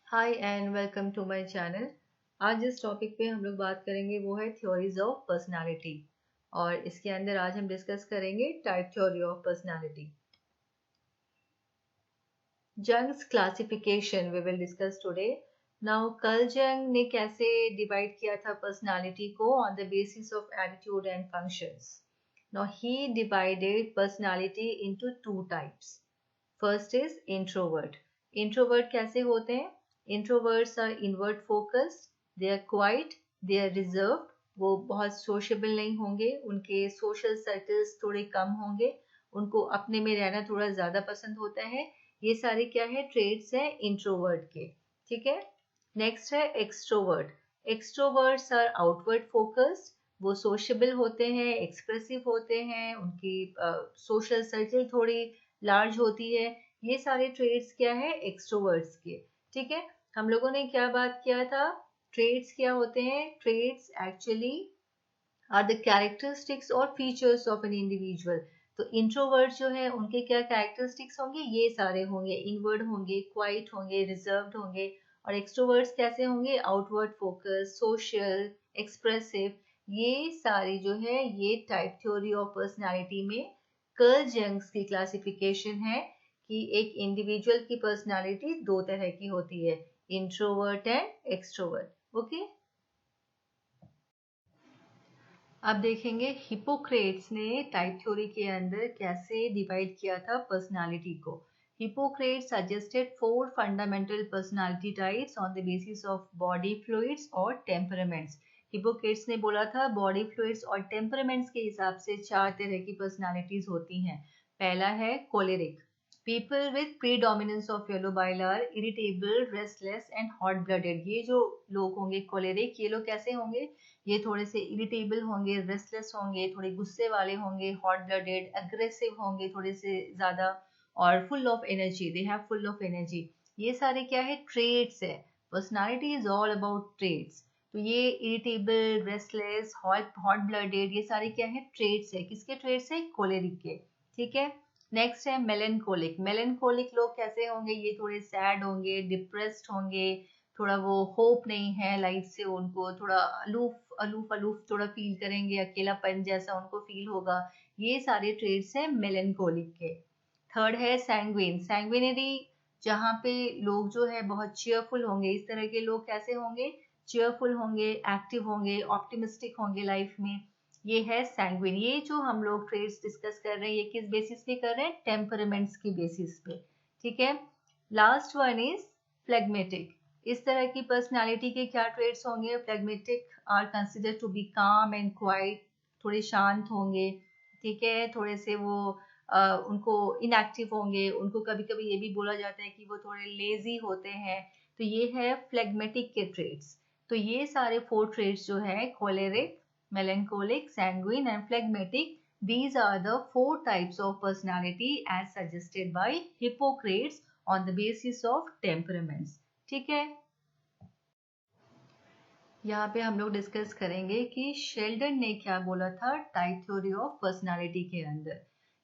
Hi and welcome to my channel. आज जिस topic पे हम लोग बात करेंगे वो है थ्योरीज ऑफ पर्सनालिटी और इसके अंदर आज हम डिस्कस करेंगे type theory of personality. Jung's classification we will discuss today. Now Carl Jung ने कैसे डिवाइड किया था पर्सनालिटी को on the basis of attitude and functions. Now he divided personality into two types. First is introvert. Introvert कैसे होते हैं? Introverts are inward focused, they are quiet, they are reserved. वो बहुत सोशेबल नहीं होंगे, उनके सोशल सर्कल्स थोड़े कम होंगे, उनको अपने में रहना थोड़ा ज्यादा पसंद होता है। ये सारे क्या है? ट्रेड्स है इंट्रोवर्ट के। ठीक है। नेक्स्ट है extrovert. Extroverts are outward focused, वो सोशेबल होते हैं, एक्सप्रेसिव होते हैं, उनकी सोशल सर्कल थोड़ी लार्ज होती है। ये सारे ट्रेड्स क्या है? एक्सट्रोवर्ट्स के। ठीक है। हम लोगों ने क्या बात किया था? ट्रेड्स क्या होते हैं? Traits actually are the characteristics और फीचर्स ऑफ एन इंडिविजुअल। तो इंट्रोवर्ट जो है उनके क्या कैरेक्टरिस्टिक्स होंगे? ये सारे होंगे, इनवर्ड होंगे, क्वाइट होंगे, रिजर्व्ड होंगे। और एक्सट्रोवर्ट्स कैसे होंगे? Outward focus, social, expressive. ये सारी जो है ये टाइप थ्योरी ऑफ पर्सनालिटी में कर्ल जंग्स की क्लासिफिकेशन है कि एक इंडिविजुअल की पर्सनालिटी दो तरह की होती है, इंट्रोवर्ट एंड एक्सट्रोवर्ट। ओके। अब देखेंगे हिपोक्रेट्स ने टाइप थ्योरी के अंदर कैसे डिवाइड किया था पर्सनालिटी को। Hippocrates suggested four fundamental personality types on the basis of body fluids और टेम्परामेंट्स। हिपोक्रेट्स ने बोला था बॉडी फ्लूइड्स और टेम्परामेंट्स के हिसाब से चार तरह की पर्सनालिटीज होती हैं। पहला है choleric. People with predominance of yellow bile are irritable, restless and hot blooded. ये जो लोग होंगे कोलेरिक, ये लोग कैसे होंगे? ये थोड़े से इरिटेबल होंगे, रेस्टलेस होंगे, थोड़े गुस्से वाले होंगे, हॉट ब्लडेड, अग्रेसिव होंगे थोड़े से ज्यादा, और full of energy, they have full of energy. ये सारे क्या है? ट्रेड्स है। Personality is all about traits. तो ये इरिटेबल, रेस्टलेस, हॉट ब्लडेड, ये सारे क्या है? ट्रेड्स है। किसके ट्रेड्स है? कोलेरिक के। ठीक है। नेक्स्ट है मेलेंकोलिक। मेलेंकोलिक लोग कैसे होंगे? ये थोड़े सैड होंगे, डिप्रेस्ड होंगे, थोड़ा वो होप नहीं है लाइफ से, उनको थोड़ा अलूफ अलूफ अलूफ थोड़ा फील करेंगे, अकेलापन जैसा उनको फील होगा। ये सारे ट्रेड्स हैं मेलेंकोलिक के। थर्ड है सैंग्विन। सैंग्विनरी, जहाँ पे लोग जो है बहुत चेयरफुल होंगे। इस तरह के लोग कैसे होंगे? चेयरफुल होंगे, एक्टिव होंगे, ऑप्टिमिस्टिक होंगे लाइफ में। ये है सैंग्विन। ये जो हम लोग ट्रेड्स डिस्कस कर रहे हैं ये किस बेसिस पे कर रहे हैं? टेम्परामेंट्स की बेसिस पे। ठीक है। Last one is phlegmatic. इस तरह की पर्सनालिटी के क्या ट्रेड्स होंगे? Phlegmatic are consider to be calm and quiet, थोड़े शांत होंगे। ठीक है। थोड़े से वो उनको इनएक्टिव होंगे, उनको कभी कभी ये भी बोला जाता है कि वो थोड़े लेजी होते हैं। तो ये है फ्लेगमेटिक के ट्रेड्स। तो ये सारे फोर ट्रेड्स जो है choleric, melancholic, sanguine and phlegmatic, these are the four types of personality as suggested by Hippocrates on the basis of temperaments. ठीक है। यहाँ पे हम लोग डिस्कस करेंगे कि शेल्डन ने क्या बोला था टाइप थ्योरी ऑफ पर्सनालिटी के अंदर।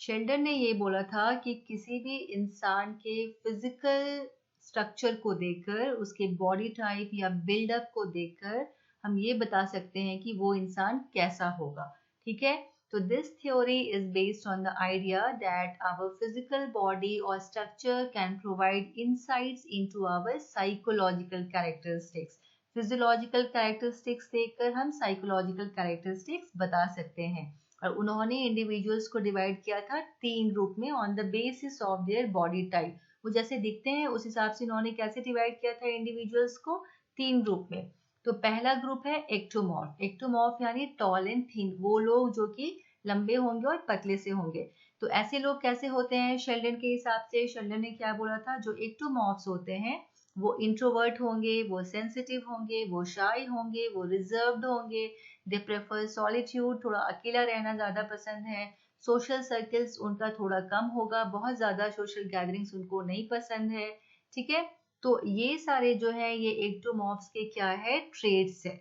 शेल्डन ने ये बोला था कि किसी भी इंसान के फिजिकल स्ट्रक्चर को देखकर, उसके बॉडी टाइप या बिल्डअप को देखकर हम ये बता सकते हैं कि वो इंसान कैसा होगा। ठीक है। तो this theory is based on the idea that our physical body और structure can provide insights into our psychological characteristics. Physiological characteristics देखकर हम साइकोलॉजिकल कैरेक्टरिस्टिक्स बता सकते हैं। और उन्होंने इंडिविजुअल्स को डिवाइड किया था तीन ग्रुप में on the basis of their body type. वो जैसे दिखते हैं उस हिसाब से इन्होंने कैसे डिवाइड किया था इंडिविजुअल्स को? तीन ग्रुप में। तो पहला ग्रुप है एक्टोमॉर्फ। एक्टोमॉर्फ यानी टॉल एंड थिन, वो लोग जो कि लंबे होंगे और पतले से होंगे। तो ऐसे लोग कैसे होते हैं शेल्डन के हिसाब से? शेल्डन ने क्या बोला था? जो एक्टोमॉर्फ्स होते हैं वो इंट्रोवर्ट होंगे, वो सेंसिटिव होंगे, वो शाई होंगे, वो रिजर्व्ड होंगे, दे प्रेफर सॉलिट्यूड, थोड़ा अकेला रहना ज्यादा पसंद है। सोशल सर्कल्स उनका थोड़ा कम होगा, बहुत ज्यादा सोशल गैदरिंग्स उनको नहीं पसंद है। ठीक है। तो ये सारे जो है ये एक्टोमॉर्फ्स के क्या है? ट्रेड्स है।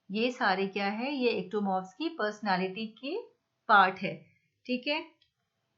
ये सारे क्या है? ये एक्टोमॉर्फ्स की पर्सनालिटी के पार्ट है। ठीक है।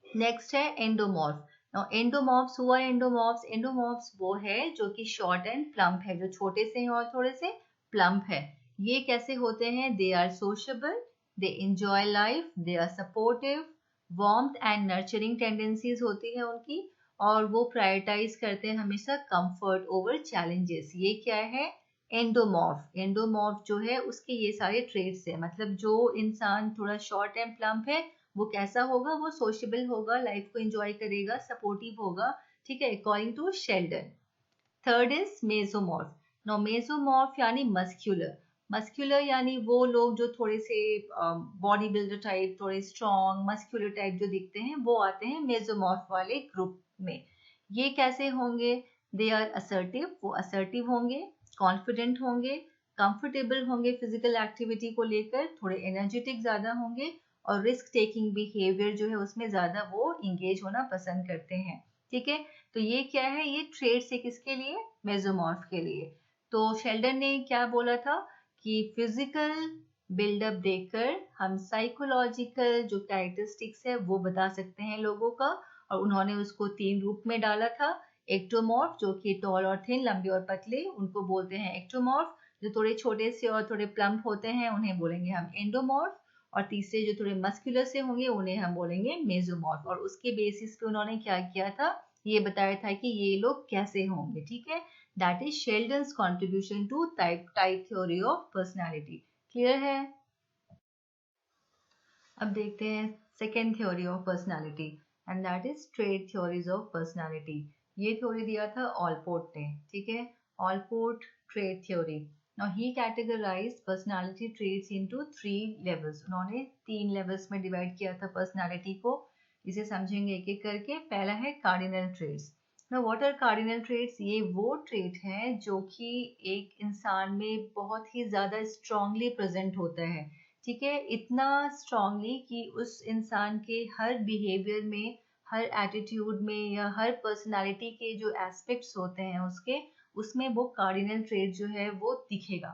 नेक्स्ट है एंडोमॉर्फ। नाउ एंडोमॉर्फ्स, हुआ एंडोमॉर्फ्स, एंडोमॉर्फ्स वो है जो कि शॉर्ट एंड प्लम्प है, जो छोटे से हैं और थोड़े से प्लम्प है। ये कैसे होते हैं? They are sociable, they enjoy life, they are supportive, warmth and nurturing tendencies होती है उनकी, और वो प्रायोरिटाइज करते हैं हमेशा कंफर्ट ओवर चैलेंजेस। ये क्या है? एंडोमॉर्फ। एंडोमॉर्फ जो है उसके ये सारे ट्रेट्स है, मतलब जो इंसान थोड़ा शॉर्ट एंड प्लम्प है वो कैसा होगा? वो सोशेबल होगा, लाइफ को एंजॉय करेगा, सपोर्टिव होगा, ठीक है, according to Sheldon. Third is mesomorph. No mesomorph यानी मस्क्यूलर। मस्क्यूलर यानी वो लोग जो थोड़े से बॉडी बिल्डर टाइप, थोड़े स्ट्रॉन्ग मस्क्यूलर टाइप जो दिखते हैं, वो आते हैं मेसोमॉर्फ वाले ग्रुप में। ये कैसे होंगे? दे आर असर्टिव, वो असर्टिव होंगे, कॉन्फिडेंट होंगे, कंफर्टेबल होंगे फिजिकल एक्टिविटी को लेकर, थोड़े एनर्जेटिक ज्यादा होंगे, और रिस्क टेकिंग बिहेवियर जो है उसमें ज्यादा वो इंगेज होना पसंद करते हैं। ठीक है, तो ये क्या है? ये ट्रेड्स है किसके लिए? मेसोमॉर्फ के लिए। तो शेल्डन ने क्या बोला था कि फिजिकल बिल्डअप देखकर हम साइकोलॉजिकल जो कैरेक्टरिस्टिक्स है वो बता सकते हैं लोगों का, और उन्होंने उसको 3 रूप में डाला था। एक्टोमॉर्फ जो कि टॉल और थिन, लंबे और पतले, उनको बोलते हैं एक्टोमॉर्फ। जो थोड़े छोटे से और थोड़े प्लम्प होते हैं उन्हें बोलेंगे हम एंडोमॉर्फ, और तीसरे जो थोड़े मस्कुलर से होंगे उन्हें हम बोलेंगे मेसोमॉर्फ। और उसके बेसिस पे उन्होंने क्या किया था? ये बताया था कि ये लोग कैसे होंगे। ठीक है, that is Sheldon's contribution to type theory of personality. Clear है? अब देखते हैं second theory of personality, and that is trait theories of personality. ये थ्योरी दिया था ऑलपोर्ट ने। ठीक है, Allport trait theory. Now he categorized personality traits into 3 levels. उन्होंने 3 लेवल्स में डिवाइड किया था पर्सनालिटी को। इसे समझेंगे एक एक करके। पहला है cardinal traits. Now what are cardinal traits? ये वो ट्रेट है जो कि एक इंसान में बहुत ही ज्यादा स्ट्रांगली प्रेजेंट होता है। ठीक है, इतना स्ट्रांगली कि उस इंसान के हर बिहेवियर में, हर एटीट्यूड में, या हर पर्सनालिटी के जो एस्पेक्ट्स होते हैं उसके, उसमें वो कार्डिनल ट्रेट जो है वो दिखेगा।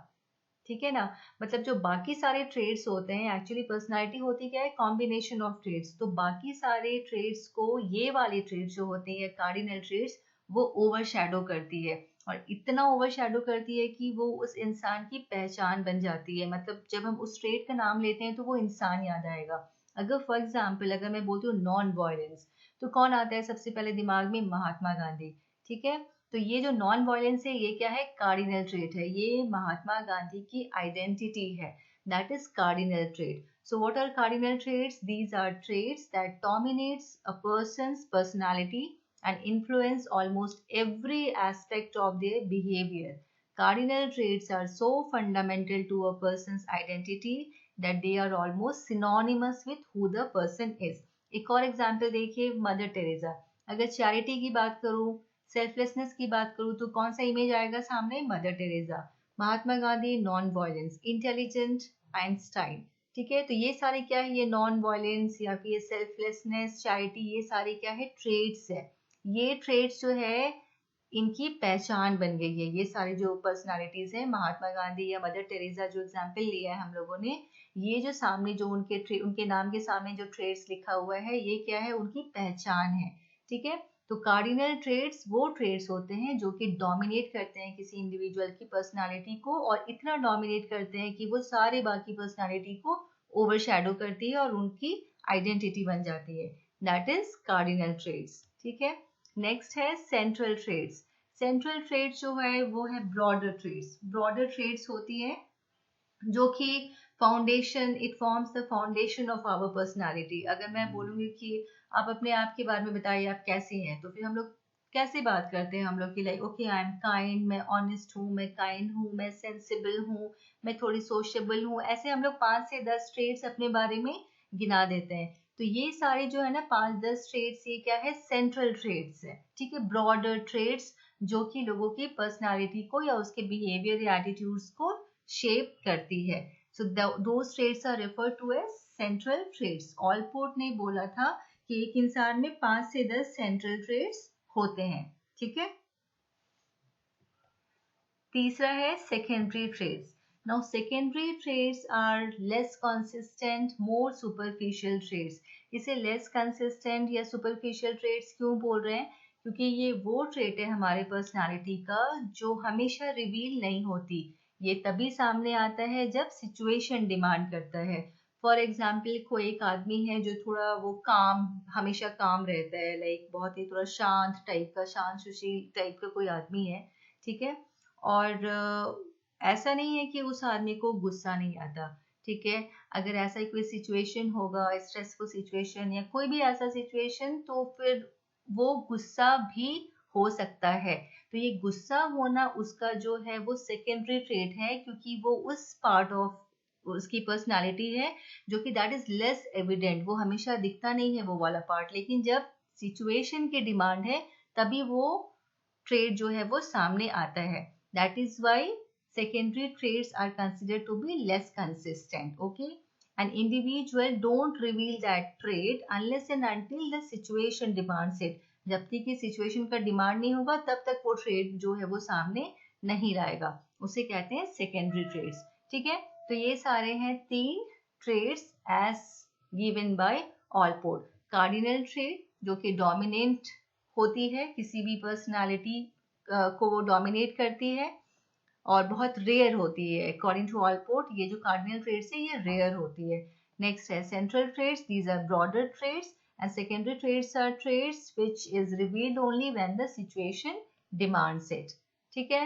ठीक है ना, मतलब जो बाकी सारे ट्रेड्स होते हैं, एक्चुअली पर्सनालिटी होती क्या है? Combination of traits. तो बाकी सारे ट्रेड्स को ये वाले ट्रेड्स जो होते हैं कार्डिनल ट्रेड्स, वो ओवरशैडो करती है, और इतना ओवरशैडो करती है कि वो उस इंसान की पहचान बन जाती है। मतलब जब हम उस ट्रेड का नाम लेते हैं तो वो इंसान याद आएगा। अगर फॉर एग्जाम्पल अगर मैं बोलती हूँ नॉन वायलेंस, तो कौन आता है सबसे पहले दिमाग में? महात्मा गांधी। ठीक है, तो ये जो नॉन वायलेंस है ये क्या है? कार्डिनल ट्रेट है, ये महात्मा गांधी की आइडेंटिटी है, that is cardinal trait. So what are cardinal traits? These are traits that dominates a person's personality and influence almost every aspect of their behavior. Cardinal traits are so fundamental to a person's identity that they are almost synonymous with who the person is. एक और example देखिए, mother Teresa. अगर charity की बात करूं, selflessness की बात करूं, तो कौन सा इमेज आएगा सामने? Mother Teresa. Mahatma Gandhi non violence, intelligent, Einstein. ठीक है, तो ये सारे क्या है? ये नॉन वायलेंस या फिर सेल्फलेसनेस, चैरिटी, ये सारे क्या है? ट्रेड्स है। ये ट्रेड्स जो है इनकी पहचान बन गई है। ये सारी जो पर्सनालिटीज है, महात्मा गांधी या मदर टेरेसा जो एग्जाम्पल लिया है हम लोगों ने, ये जो सामने जो उनके नाम के सामने जो ट्रेड्स लिखा हुआ है, ये क्या है? उनकी पहचान है। ठीक है, तो कार्डिनल ट्रेड्स वो ट्रेड्स होते हैं जो कि डोमिनेट करते हैं किसी इंडिविजुअल की पर्सनालिटी को, और इतना डोमिनेट करते हैं कि वो सारे बाकी पर्सनालिटी को ओवरशैडो करती है और उनकी आइडेंटिटी बन जाती है। That is cardinal traits. ठीक है, नेक्स्ट है सेंट्रल ट्रेड्स। सेंट्रल ट्रेड्स जो है वो है ब्रॉडर ट्रेड्स। ब्रॉडर ट्रेड्स होती है जो कि foundation, it forms the foundation of our personality. अगर मैं बोलूंगी कि आप अपने आप के बारे में बताइए आप कैसे हैं, तो फिर हम लोग कैसे बात करते हैं? हम लोग की like okay I am kind, मैं ऑनेस्ट हूँ, मैं काइंड हूँ, मैं सेंसिबल हूँ, मैं थोड़ी सोशेबल हूँ। ऐसे हम लोग 5 से 10 ट्रेड्स अपने बारे में गिना देते हैं। तो ये सारे जो है ना 5-10 ट्रेड्स, ये क्या है? सेंट्रल ट्रेड्स है। ठीक है, ब्रॉडर ट्रेड्स जो कि लोगों की पर्सनालिटी को या उसके बिहेवियर या एटीट्यूड्स को शेप करती है। So those traits are referred to as central traits. Allport ने बोला था कि एक इंसान में 5 से 10 सेंट्रल ट्रेट्स होते हैं। ठीक है, तीसरा है secondary traits. Now secondary traits are less consistent, more superficial traits. इसे less consistent या superficial traits क्यों बोल रहे हैं? क्योंकि ये वो trait है हमारे personality का जो हमेशा reveal नहीं होती. ये तभी सामने आता है जब situation demand करता है. फॉर एग्जाम्पल कोई एक आदमी है जो थोड़ा वो काम, हमेशा काम रहता है, लाइक बहुत ही थोड़ा शांत टाइप का, शांत सुशील टाइप का कोई आदमी है, ठीक है. और ऐसा नहीं है कि उस आदमी को गुस्सा नहीं आता, ठीक है. अगर ऐसा ही कोई सिचुएशन होगा, स्ट्रेसफुल सिचुएशन या कोई भी ऐसा सिचुएशन, तो फिर वो गुस्सा भी हो सकता है. तो ये गुस्सा होना उसका जो है वो सेकेंडरी ट्रेट है, क्योंकि वो उस पार्ट ऑफ उसकी पर्सनालिटी है जो कि दैट इज लेस एविडेंट, वो हमेशा दिखता नहीं है वो वाला पार्ट, लेकिन जब सिचुएशन की डिमांड है तभी वो ट्रेड जो है वो सामने आता है. That is why secondary traits are considered to be less consistent. Okay, an individual don't reveal that trait unless and until the situation demands it. जब तक कि सिचुएशन का डिमांड नहीं होगा तब तक वो ट्रेड जो है वो सामने नहीं लाएगा, उसे कहते हैं सेकेंडरी ट्रेड्स. ठीक है, तो ये सारे हैं 3 traits as given by Allport. Cardinal trait जो कि डोमिनेंट होती है, किसी भी पर्सनालिटी को वो डोमिनेट करती है और बहुत रेयर होती है. अकॉर्डिंग टू ऑलपोर्ट ये जो कार्डिनल ट्रेड्स है ये रेयर होती है. नेक्स्ट है central traits. These are broader traits and secondary traits are traits which is revealed only when the situation demands it. ठीक है.